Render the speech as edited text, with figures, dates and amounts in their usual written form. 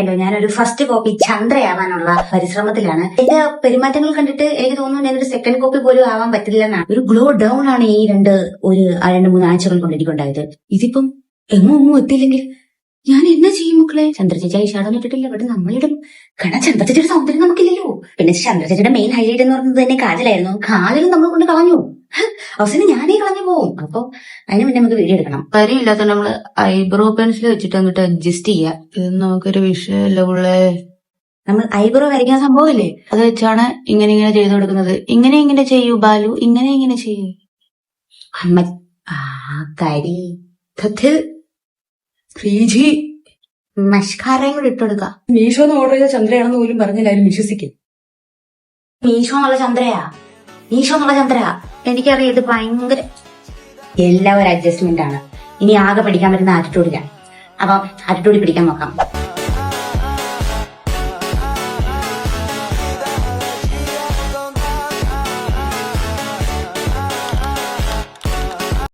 അറിയാലോ, ഞാനൊരു first copy ചന്ദ്രയാവാനുള്ള പരിശ്രമത്തിലാണ്. എന്റെ പെരുമാറ്റങ്ങൾ കണ്ടിട്ട് എനിക്ക് തോന്നുന്നു ഞാനൊരു സെക്കൻഡ് കോപ്പി പോലും ആവാൻ പറ്റില്ലെന്നാണ്. ഒരു ഗ്ലോ ഡൗൺ ആണ് ഈ രണ്ട് മൂന്ന് ആഴ്ചകൾ കൊണ്ട് എനിക്കുണ്ടായത്. ഇതിപ്പം ഒന്നും എത്തിയില്ലെങ്കിൽ ഞാൻ എന്നാ ചെയ്യും മക്കളെ? ചന്ദ്രചേച്ചി ഐഷാഡൊന്നും ഇട്ടിട്ടില്ല, ഇവിടെ നമ്മളിടും. കാരണം ചന്ദ്രചേച്ചിയുടെ സൗന്ദര്യം നമുക്കില്ലല്ലോ. പിന്നെ ചന്ദ്രചേച്ചിയുടെ മെയിൻ ഹൈലൈറ്റ് എന്ന് പറയുന്നത് തന്നെ കാജലായിരുന്നു. കാജലും നമ്മൾ കൊണ്ട് കളഞ്ഞു. അവസാനം ഞാനേ കളഞ്ഞു പോകും. അപ്പൊ അതിന് മുന്നേ നമുക്ക് വീഡിയോ എടുക്കണം. കാര്യമില്ലാത്ത നമ്മള് ഐബ്രോ പെൻസിൽ വെച്ചിട്ട് അങ്ങോട്ട് അഡ്ജസ്റ്റ് ചെയ്യാം. ഇത് നമുക്കൊരു വിഷയമല്ല പിള്ളേ. നമ്മൾ ഐബ്രോ വരയ്ക്കുന്ന സംഭവമില്ലേ, അത് വെച്ചാണ് ഇങ്ങനെ ചെയ്തു കൊടുക്കുന്നത്. ഇങ്ങനെ ചെയ്യൂ ബാലു, ഇങ്ങനെ ചെയ്യൂ. അമ്മ കരി മഷ്കാരയും കൂടി ഇട്ടുകൊടുക്കാം. മീഷോന്ന് ഓർഡർ ചെയ്ത ചന്ദ്രയാണെന്ന് പോലും പറഞ്ഞാലും വിശ്വസിക്കും. മീഷോ എന്നുള്ള ചന്ദ്രയാ. എനിക്കറിയാം ഇത് ഭയങ്കര എല്ലാം ഒരു അഡ്ജസ്റ്റ്മെന്റ് ആണ്. ഇനി ആകെ പഠിക്കാൻ പറ്റുന്ന ആറ്റിറ്റ്യൂഡിലാണ്. അപ്പൊ ആറ്റിറ്റ്യൂഡിൽ പിടിക്കാൻ നോക്കാം.